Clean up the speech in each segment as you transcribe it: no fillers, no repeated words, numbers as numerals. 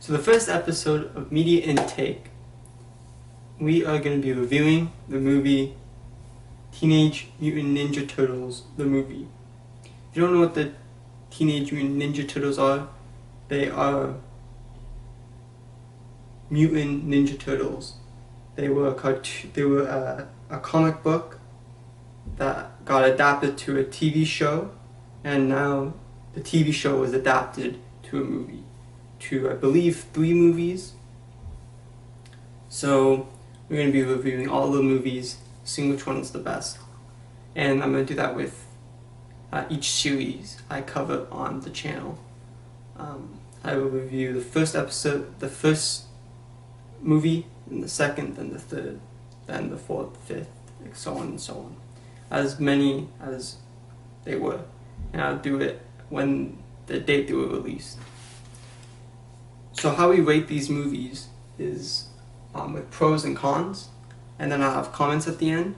So the first episode of Media Intake, we are going to be reviewing the movie Teenage Mutant Ninja Turtles, the movie. If you don't know what the Teenage Mutant Ninja Turtles are, they are mutant Ninja Turtles. They were a comic book that got adapted to a TV show, and now the TV show was adapted to a movie, to I believe 3 movies. So we're going to be reviewing all the movies, seeing which one's the best, and I'm going to do that with each series I cover on the channel. I will review the first episode, the first movie, then the second, then the third, then the fourth, fifth, so on and so on, as many as they were, and I'll do it when the date they were released. So how we rate these movies is with pros and cons, and then I'll have comments at the end.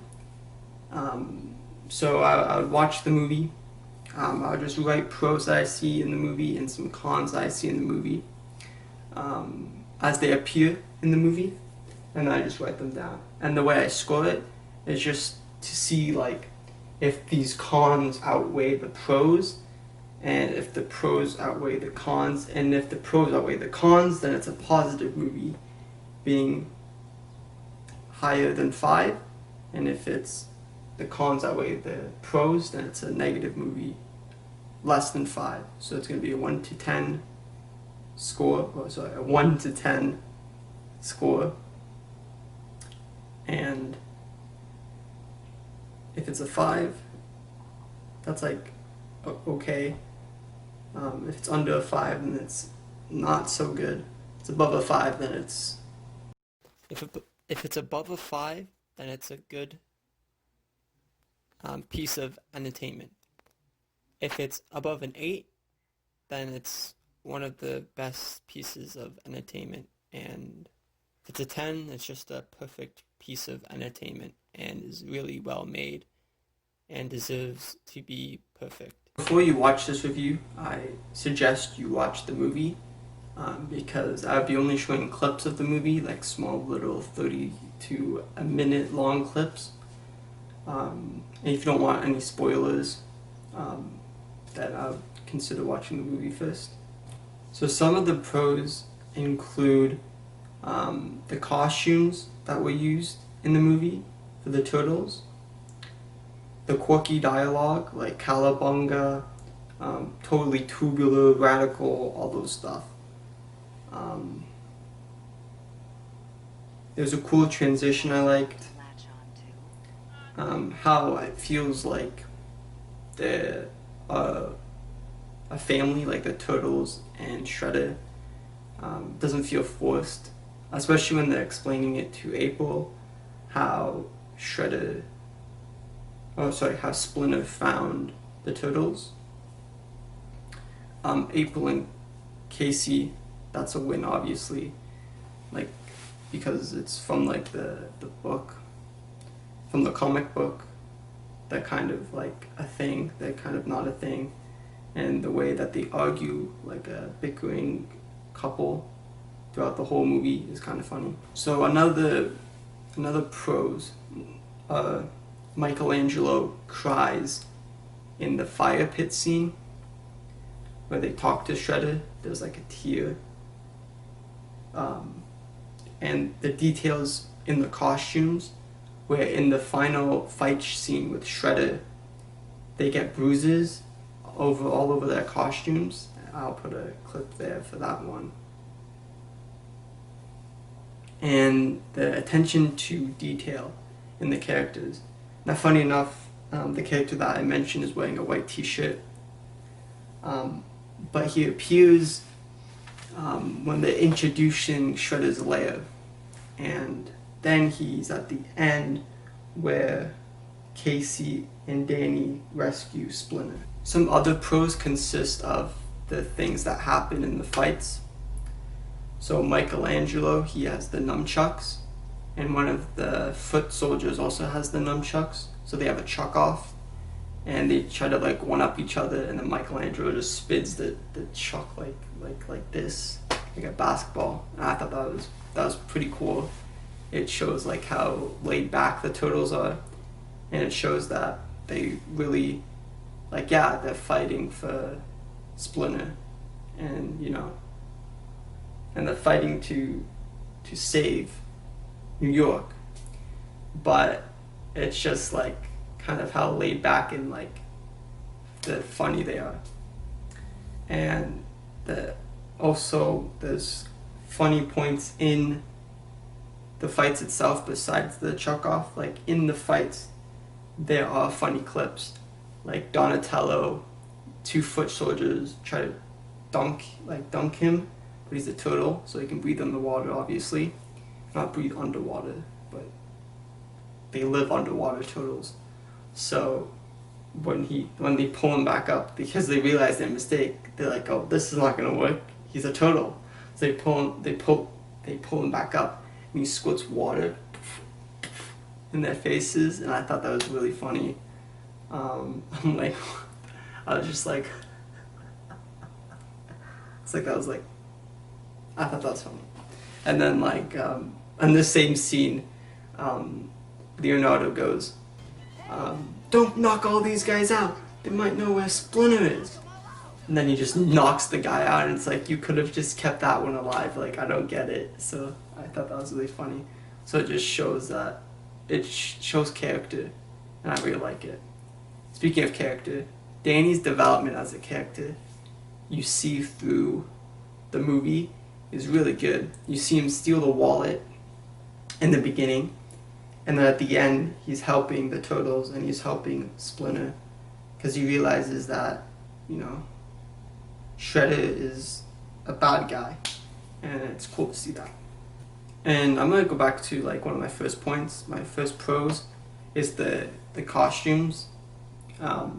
So I would watch the movie, I'll just write pros that I see in the movie and some cons that I see in the movie as they appear in the movie, and I just write them down. And the way I score it is just to see like if these cons outweigh the pros, and if the pros outweigh the cons, and if the pros outweigh the cons, then it's a positive movie being higher than 5, and if it's the cons outweigh the pros, then it's a negative movie less than 5. So it's going to be a 1 to 10 score, a 1 to 10 score, and if it's a 5, that's like okay. If it's under a 5, then it's not so good. If it's above a 5, then it's if it's above a 5, then it's a good piece of entertainment. If it's above an 8, then it's one of the best pieces of entertainment, and if it's a 10, it's just a perfect piece of entertainment and is really well made and deserves to be perfect. Before you watch this review, I suggest you watch the movie because I'll be only showing clips of the movie, like small little 30 to a minute long clips. And if you don't want any spoilers, then I'll consider watching the movie first. So some of the pros include the costumes that were used in the movie for the turtles, the quirky dialogue like Cowabunga, totally tubular, radical, all those stuff. There's a cool transition I liked, how it feels like they're a family, like the Turtles and Shredder. Doesn't feel forced, especially when they're explaining it to April, how how Splinter found the Turtles. April and Casey, that's a win, obviously, like because it's from like the book, from the comic book. They're kind of like a thing, they're kind of not a thing, and the way that they argue like a bickering couple throughout the whole movie is kind of funny. So another pros, Michelangelo cries in the fire pit scene where they talk to Shredder. There's like a tear, and the details in the costumes, where in the final fight scene with Shredder, they get bruises all over their costumes. I'll put a clip there for that one. And the attention to detail in the characters. Now, funny enough, the character that I mentioned is wearing a white t-shirt, but he appears when they're introducing Shredder's lair, and then he's at the end where Casey and Danny rescue Splinter. Some other pros consist of the things that happen in the fights. So Michelangelo, he has the nunchucks, and one of the foot soldiers also has the nunchucks, so they have a chuck off, and they try to like one up each other, and then Michelangelo just spins the chuck like this, like a basketball. And I thought that was pretty cool. It shows like how laid back the Turtles are, and it shows that they really, like, yeah, they're fighting for Splinter, and and they're fighting to save New York, but it's just like kind of how laid back and like the funny they are, and also there's funny points in the fights itself besides the chuck off. Like in the fights, there are funny clips, like Donatello, 2-foot soldiers try to dunk him, but he's a turtle, so he can breathe in the water, obviously. Not breathe underwater, but they live underwater, turtles. So when they pull him back up, because they realize their mistake, they're like, oh, this is not gonna work. He's a turtle. So they pull him back up, and he squirts water in their faces, and I thought that was really funny. I'm like, I was just like, it's like, I thought that was funny. And then like, in the same scene, Leonardo goes, don't knock all these guys out. They might know where Splinter is. And then he just knocks the guy out, and it's like, you could have just kept that one alive. Like, I don't get it. So I thought that was really funny. So it just shows that, it shows character, and I really like it. Speaking of character, Danny's development as a character, you see through the movie, is really good. You see him steal the wallet in the beginning, and then at the end, he's helping the Turtles, and he's helping Splinter, because he realizes that, Shredder is a bad guy, and it's cool to see that. And I'm gonna go back to like one of my first points. My first pros is the costumes. The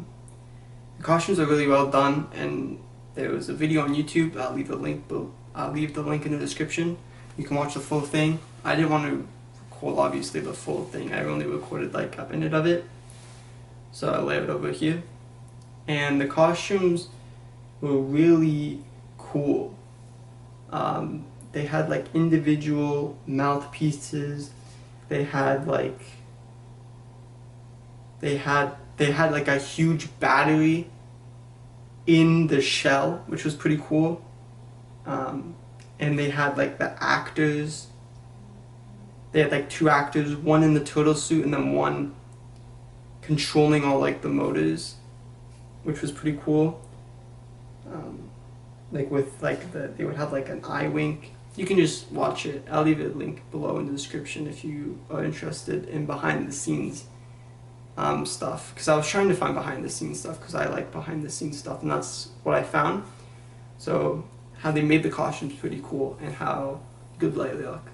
costumes are really well done, and there was a video on YouTube. I'll leave the link in the description. You can watch the full thing. I didn't want to record obviously the full thing. I only recorded like a minute of it, so I lay it over here. And the costumes were really cool. They had like individual mouthpieces. They had like a huge battery in the shell, which was pretty cool. And they had like the actors. They had like 2 actors, one in the turtle suit and then one controlling all like the motors, which was pretty cool. Like with like they would have like an eye wink. You can just watch it. I'll leave a link below in the description if you are interested in behind the scenes stuff, because I was trying to find behind the scenes stuff because I like behind the scenes stuff, and that's what I found. So how they made the costumes pretty cool, and how good they look.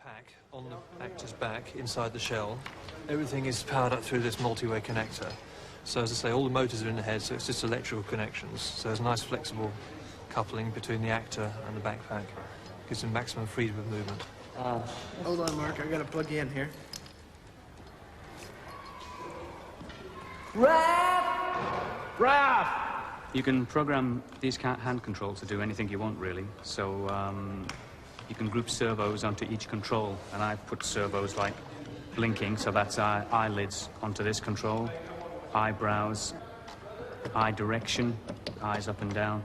Pack on the actor's back inside the shell. Everything is powered up through this multi-way connector. So as I say, all the motors are in the head, so it's just electrical connections. So there's a nice flexible coupling between the actor and the backpack. Gives them maximum freedom of movement. Hold on, Mark. I gotta plug you in here. Raph! You can program these hand controls to do anything you want, really. So you can group servos onto each control, and I've put servos like blinking, so that's eyelids onto this control, eyebrows, eye direction, eyes up and down.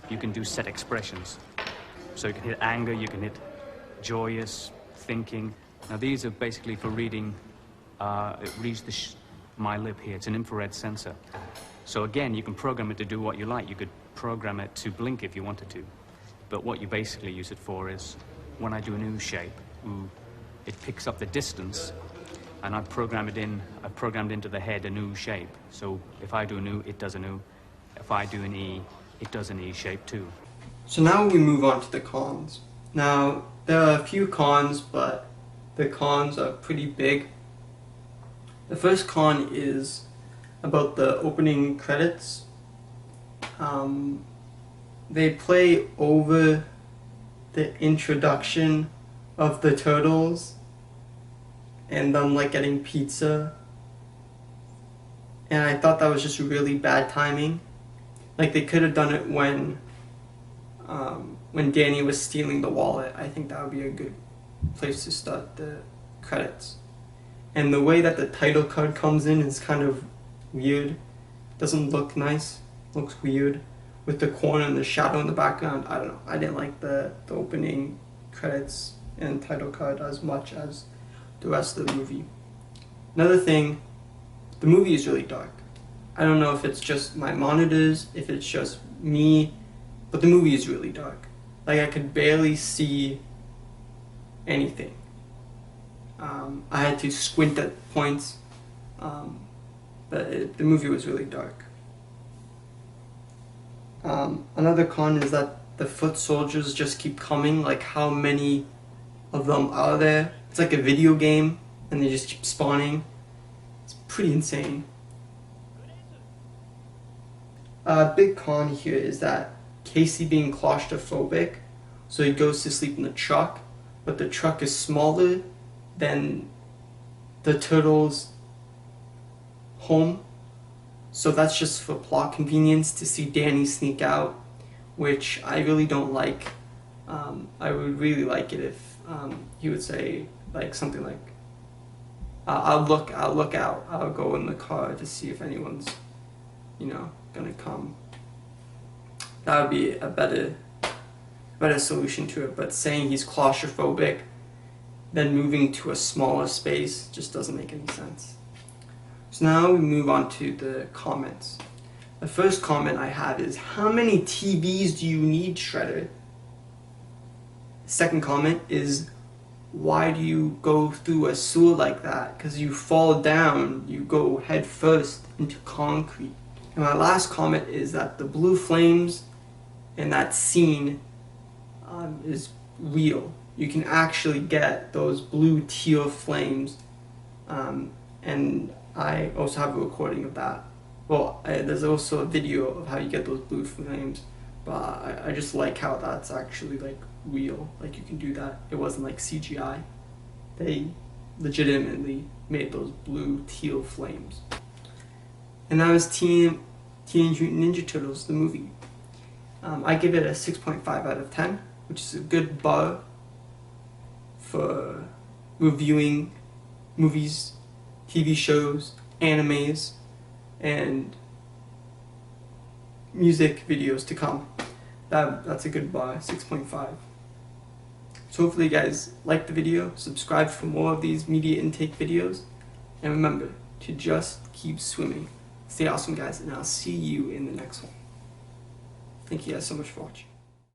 You can do set expressions. So you can hit anger, you can hit joyous, thinking. Now these are basically for reading, it reads my lip here. It's an infrared sensor. So again, you can program it to do what you like. You could program it to blink if you wanted to. But what you basically use it for is, when I do an ooh shape, ooh, it picks up the distance, and I've programmed into the head an ooh shape. So if I do an ooh, it does an ooh. If I do an E, it does an E shape too. So now we move on to the cons. Now, there are a few cons, but the cons are pretty big. The first con is about the opening credits. They play over the introduction of the Turtles and them like getting pizza. And I thought that was just really bad timing. Like they could have done it when when Danny was stealing the wallet. I think that would be a good place to start the credits. And the way that the title card comes in is kind of weird. Doesn't look nice. Looks weird. With the corner and the shadow in the background. I don't know. I didn't like the opening credits and title card as much as the rest of the movie. Another thing, the movie is really dark. I don't know if it's just my monitors, if it's just me, but the movie is really dark. Like, I could barely see anything. I had to squint at points, but the movie was really dark. Another con is that the foot soldiers just keep coming. Like, how many of them are there? It's like a video game, and they just keep spawning. It's pretty insane. A big con here is that Casey being claustrophobic, so he goes to sleep in the truck, but the truck is smaller than the turtle's home, so that's just for plot convenience to see Danny sneak out, which I really don't like. I would really like it if he would say like something like, I'll look out, I'll go in the car to see if anyone's, gonna come. That would be a better solution to it. But saying he's claustrophobic, then moving to a smaller space just doesn't make any sense. So now we move on to the comments. The first comment I have is, how many TVs do you need, Shredder? Second comment is, why do you go through a sewer like that? Because you fall down, you go head first into concrete. And my last comment is that the blue flames in that scene is real. You can actually get those blue teal flames, and I also have a recording of that. Well, there's also a video of how you get those blue flames, but I just like how that's actually like real. Like, you can do that. It wasn't like CGI. They legitimately made those blue teal flames. And that was Teenage Mutant Ninja Turtles, the movie. I give it a 6.5 out of 10, which is a good bar for reviewing movies, TV shows, animes, and music videos to come. That's a good bar, 6.5. So hopefully you guys liked the video, subscribe for more of these media intake videos, and remember to just keep swimming. Stay awesome, guys, and I'll see you in the next one. Thank you guys so much for watching.